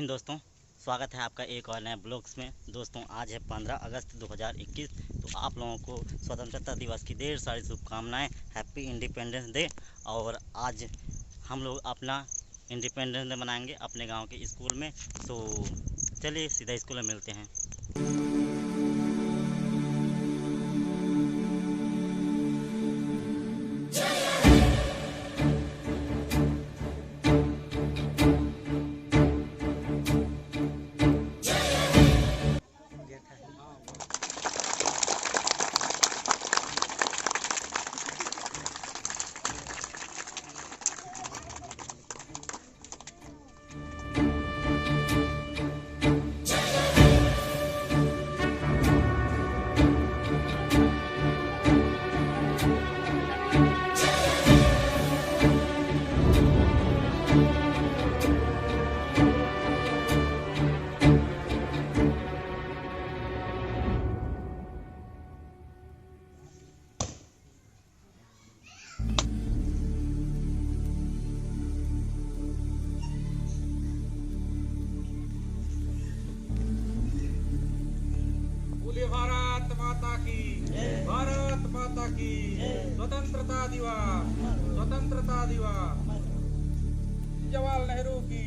हिंद दोस्तों, स्वागत है आपका एक और नए ब्लॉग्स में। दोस्तों आज है 15 अगस्त 2021। तो आप लोगों को स्वतंत्रता दिवस की ढेर सारी शुभकामनाएं। Happy independence day. और आज हम लोग अपना इंडिपेंडेंस डे मनाएंगे अपने गांव के स्कूल में। तो चलिए सीधा स्कूल में मिलते हैं। भारत माता की, भारत माता की स्वतंत्रता दिवस जवाहरलाल नेहरू की,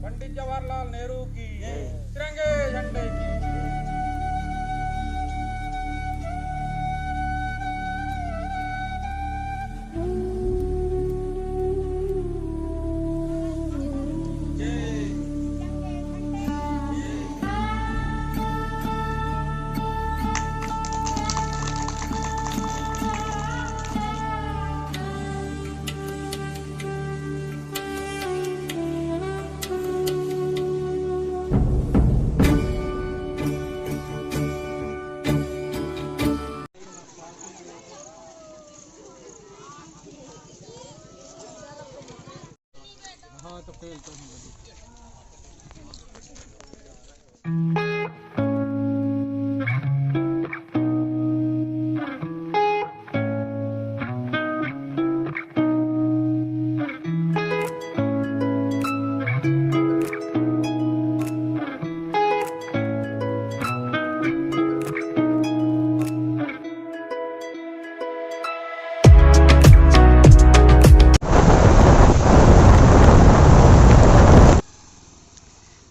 पंडित जवाहरलाल नेहरू की, तिरंगे झंडे की। हाँ तो फेल तो नहीं।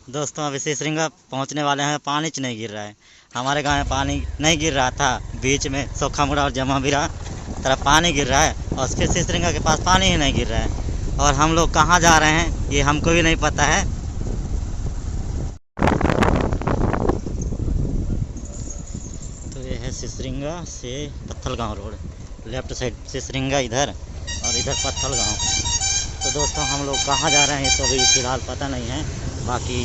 दोस्तों अभी सिसरिंगा पहुंचने वाले हैं। पानी नहीं गिर रहा है। हमारे गांव में पानी नहीं गिर रहा था, बीच में सोखा मुड़ा और जमा बिरा तरफ पानी गिर रहा है, और फिर सिसरिंगा के पास पानी ही नहीं गिर रहा है। और हम लोग कहां जा रहे हैं ये हमको भी नहीं पता है। तो ये है सिसरिंगा से पत्थलगांव रोड, लेफ्ट साइड सिसरिंगा इधर और इधर पत्थलगांव। तो दोस्तों हम लोग कहाँ जा रहे हैं ये तो अभी फ़िलहाल पता नहीं है। बाकी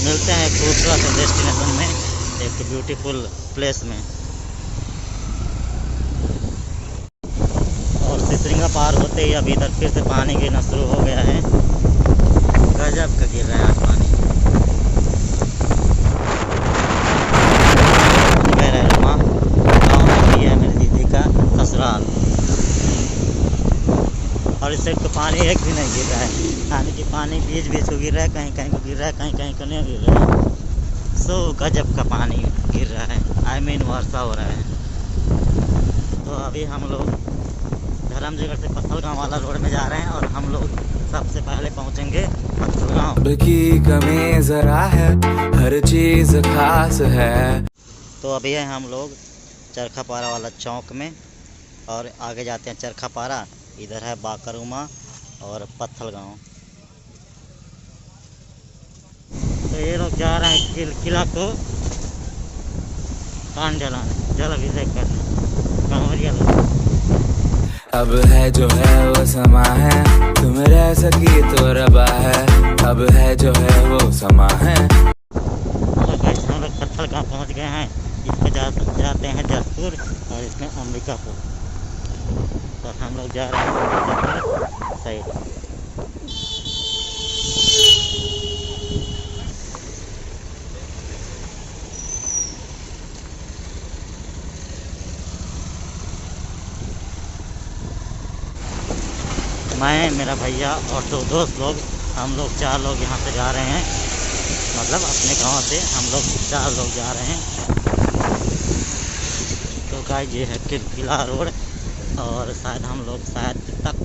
मिलते हैं खूबसूरत डेस्टिनेशन में, एक ब्यूटीफुल प्लेस में। और सिसरिंगा पार होते ही अभी इधर फिर से पानी गिरना शुरू हो गया है। गजब का गिर रहा है आज पानी। गाँव में है मेरी दीदी का ससुराल, और इस साइड तो पानी एक भी नहीं गिर रहा है। यानी कि पानी बीच बीच को गिर रहा है, कहीं कहीं को गिर रहा है, कहीं कहीं को नहीं गिर रहा है। सो गजब का पानी गिर रहा है, वर्षा हो रहा है। तो अभी हम लोग धर्मजगढ़ से पत्थलगांव वाला रोड में जा रहे हैं, और हम लोग सबसे पहले पहुंचेंगे पत्थलगांव की कमी जरा है, हर चीज खास है। तो अभी है हम लोग चरखापारा वाला चौक में, और आगे जाते हैं चरखापारा। इधर है बाकरुमा और पत्थलगांव। तो ये लोग जा रहे हैं किला को कान जलाने, जल अभिषेक करने कांवरिया लोग। अब है जो है वो समा है, तुम रह सकी तो रबा है। अब है जो है वो समा है। हम लोग पत्थलगांव पहुँच गए हैं। इसमें जाते हैं जसपुर, और इसमें अंबिकापुर। तो हम लोग जा रहे हैं साइड। मैं, मेरा भैया और दो दोस्त लोग, हम लोग 4 लोग यहाँ से जा रहे हैं। मतलब अपने गांव से हम लोग 4 लोग जा रहे हैं। तो गाइस ये है किलकिला रोड और शायद हम लोग तक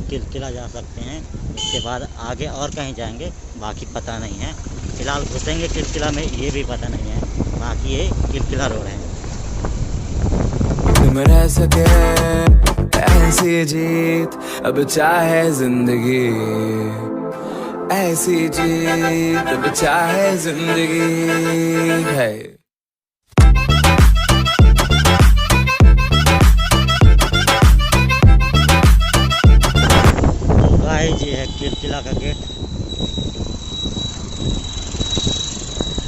किलकिला जा सकते हैं। उसके बाद आगे और कहीं जाएंगे, बाकी पता नहीं है। फिलहाल घुसेंगे किलकिला में, ये भी पता नहीं है। बाकी ये किलकिला रोड है। तुम रह सके ऐसी जीत, अब चाहे जिंदगी ऐसी जीत, अब चाहे जिंदगी है। तो गाइस ये है किलकिला का गेट।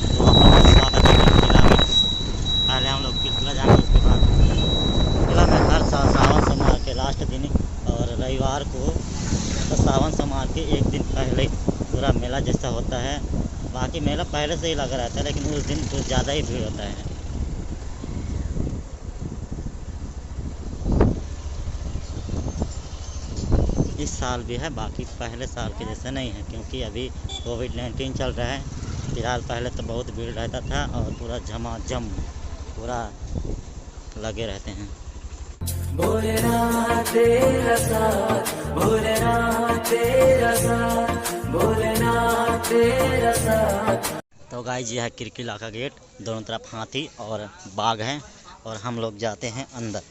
तो हमारा स्वागत है किलकिला में। पहले हम लोग किलकिला जाएंगे, उसके बाद किला में हर साल सावन सोमवार के लास्ट दिन और रविवार को तो सावन सोमवार के एक दिन पहले पूरा मेला जैसा होता है। बाकी मेला पहले से ही लगा रहता है, लेकिन उस दिन कुछ ज़्यादा ही भीड़ होता है। इस साल भी है, बाकी पहले साल के जैसा नहीं है, क्योंकि अभी कोविड-19 चल रहा है। फिलहाल पहले तो बहुत भीड़ रहता था और पूरा झमाझम पूरा लगे रहते हैं। भोलेनाथ तेरा साथ, भोलेनाथ तेरा साथ, भोलेनाथ तेरा साथ। तो गाइस ये है किलकिला का गेट। दोनों तरफ हाथी और बाघ हैं और हम लोग जाते हैं अंदर।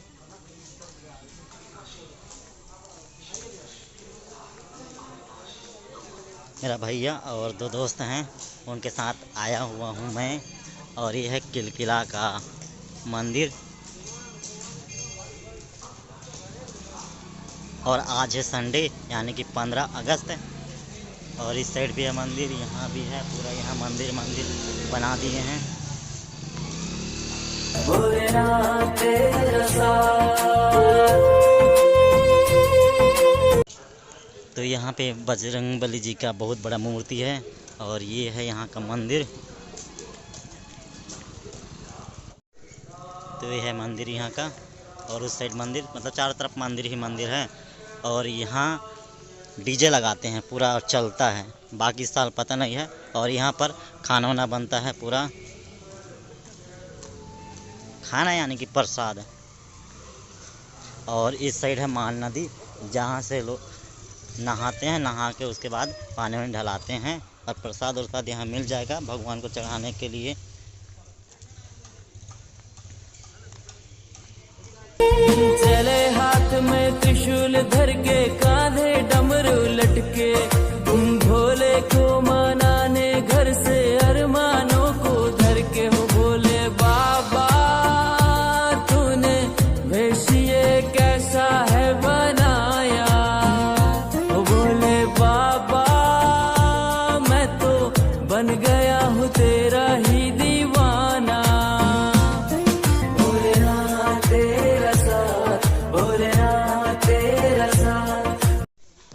मेरा भैया और 2 दोस्त हैं, उनके साथ आया हुआ हूँ मैं। और ये है किलकिला का मंदिर। और आज है संडे, यानी कि 15 अगस्त। और इस साइड भी है मंदिर, यहाँ भी है पूरा। यहाँ मंदिर बना दिए हैं। तो यहाँ पे बजरंगबली जी का बहुत बड़ा मूर्ति है और ये है यहाँ का मंदिर। तो ये है मंदिर यहाँ का, और उस साइड मंदिर, मतलब चारों तरफ मंदिर ही मंदिर है। और यहाँ डीजे लगाते हैं पूरा और चलता है, बाकी साल पता नहीं है। और यहाँ पर खाना वाना बनता है पूरा, खाना यानी कि प्रसाद। और इस साइड है मान नदी, जहाँ से लोग नहाते हैं, नहा के उसके बाद पानी में ढलाते हैं। और प्रसाद उरसाद यहाँ मिल जाएगा भगवान को चढ़ाने के लिए। चले हाथ में त्रिशूल धर के, कांधे डमरू लटके, तुम भोले को मनाने घर से अरमानों को धर के हो। बोले बाबा तूने वेश ये कैसा है बनाया, ओ बोले बाबा मैं तो बन गया हूँ तेरा ही दीवाना।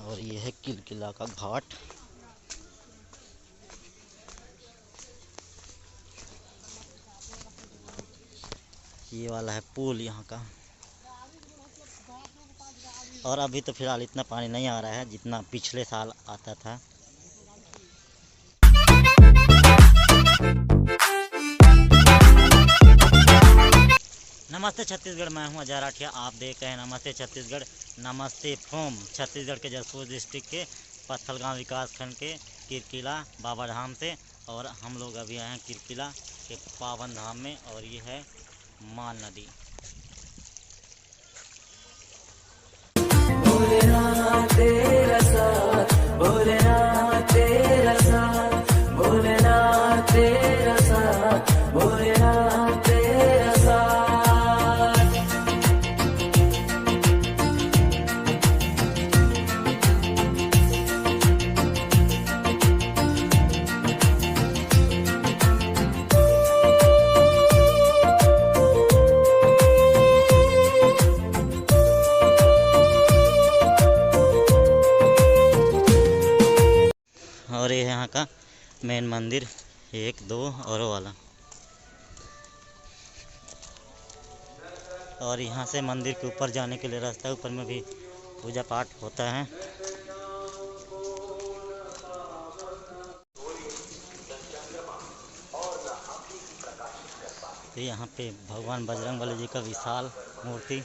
और ये है किलकिला का घाट। ये वाला है पुल यहाँ का। और अभी तो फिलहाल इतना पानी नहीं आ रहा है जितना पिछले साल आता था। नमस्ते छत्तीसगढ़, मैं हूँ अजय राठिया। आप देख रहे हैं नमस्ते छत्तीसगढ़। नमस्ते फ्रॉम छत्तीसगढ़ के जसपुर डिस्ट्रिक्ट के पत्थलगांव विकास खंड के किलकिला बाबा धाम से। और हम लोग अभी आए हैं किलकिला के पावन धाम में, और ये है मान नदी। भोलेनाथ तेरा साथ, भोलेनाथ तेरा साथ, भोलेनाथ तेरा साथ, भोलेनाथ तेरा साथ। और ये यहाँ का मेन मंदिर 1, 2 और वो वाला। और यहाँ से मंदिर के ऊपर जाने के लिए रास्ता, ऊपर में भी पूजा पाठ होता है। तो यहाँ पे भगवान बजरंगबली जी का विशाल मूर्ति,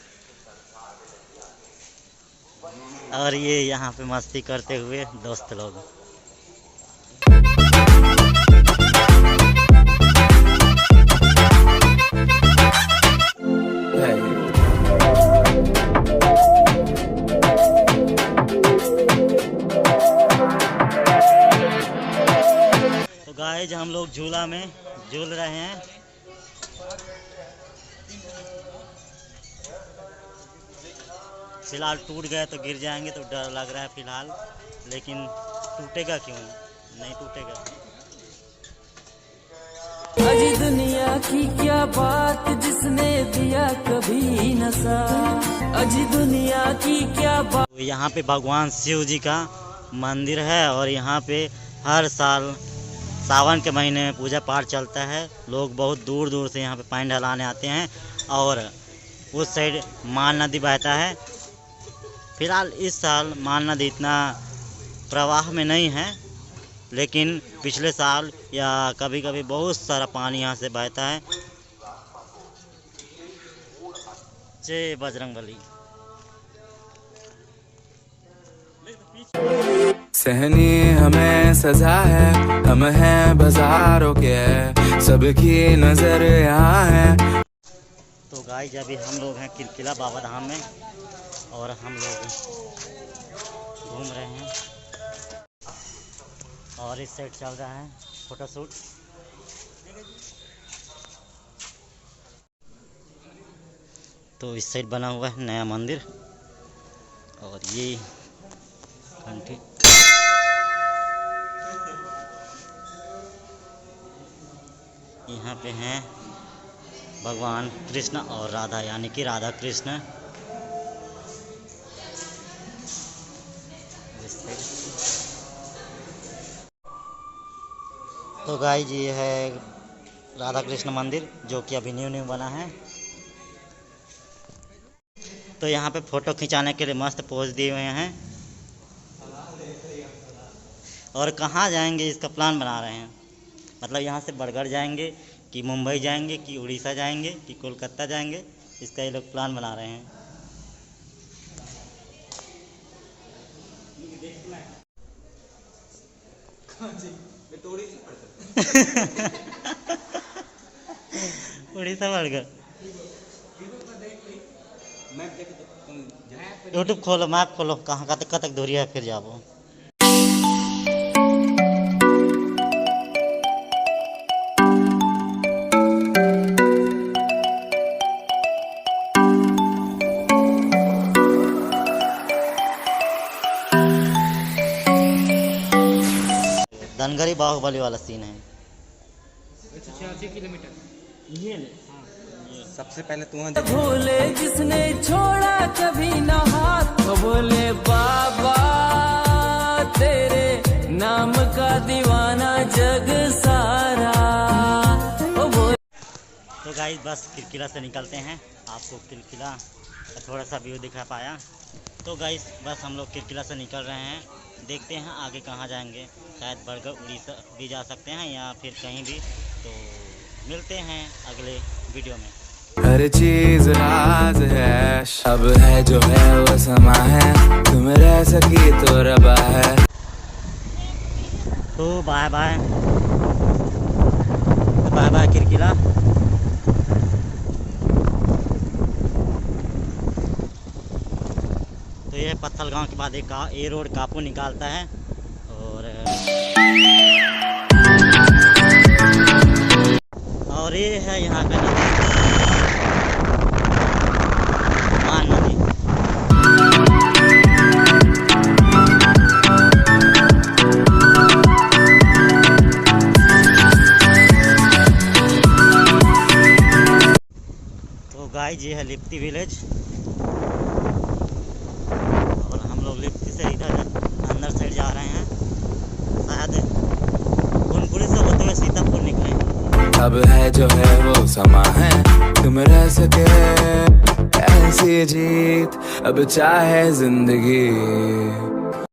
और ये यहाँ पे मस्ती करते हुए दोस्त लोग। तो गाइस हम लोग झूला में झूल रहे हैं। फिलहाल टूट गए तो गिर जाएंगे तो डर लग रहा है फिलहाल, लेकिन टूटेगा क्यों, नहीं टूटेगा। अजी दुनिया की क्या बात जिसने दिया कभी नशा, अजी दुनिया की क्या बात। तो यहाँ पे भगवान शिव जी का मंदिर है और यहाँ पे हर साल सावन के महीने में पूजा पाठ चलता है। लोग बहुत दूर दूर से यहाँ पे पानी ढलाने आते हैं और उस साइड मान नदी बहता है। फिलहाल इस साल मान नदी इतना प्रवाह में नहीं है, लेकिन पिछले साल या कभी कभी बहुत सारा पानी यहाँ से बहता है। जय बजरंगबली। सहनी हमें सजा है, हम हैं बाजारों के, सबकी नजर यहाँ है। तो गाइस अभी हम लोग हैं किलकिला बाबा धाम में और हम लोग घूम रहे हैं और इस साइड चल रहा है फोटोशूट। तो इस साइड बना हुआ है नया मंदिर और ये घंटी। यहाँ पे हैं भगवान कृष्ण और राधा, यानी कि राधा कृष्ण। तो गाइस ये है राधा कृष्ण मंदिर जो कि अभी न्यू बना है। तो यहाँ पे फ़ोटो खिंचाने के लिए मस्त पोज दिए हुए हैं और कहाँ जाएंगे इसका प्लान बना रहे हैं। मतलब यहाँ से बरगढ़ जाएंगे कि मुंबई जाएंगे कि उड़ीसा जाएंगे कि कोलकाता जाएंगे, इसका ये लोग प्लान बना रहे हैं। उड़ीसा बरगढ़ यूट्यूब खोलो, मैप खोलो, कहाँ कहाँ तक दूरी है, फिर जाओ। धनगरी बाहुबली वाला सीन है। 186 किलोमीटर ये सबसे पहले तू भोले जिसने छोड़ा कभी न हाथ, वो बोले बाबा तेरे नाम का दीवाना जग सारा। तो गाइस बस किलकिला से निकलते हैं, आपको किलकिला का थोड़ा सा व्यू दिखा पाया। तो गाइस बस हम लोग किलकिला से निकल रहे हैं, देखते हैं आगे कहाँ जाएंगे। शायद बरगढ़ उड़ीसा भी जा सकते हैं या फिर कहीं भी। तो मिलते हैं अगले वीडियो में। हर चीज राज है, अब है जो है वो समा है, तुम रह सकी तो रबा है। तो bye bye, bye bye Kilkila. तो ये पत्थलगांव के बाद एक ए रोड कापू निकालता है और ये है यहाँ का नदी, मान नदी। तो गाइस ये है लिप्ती विलेज और हम लोग लिप्ती से इधर अंदर साइड जा रहे हैं। शायद गुनगुनी से होते हुए सीतापुर निकले। अब है जो है वो समा है, तुम रह सके ऐसी जीत, अब चाहे जिंदगी।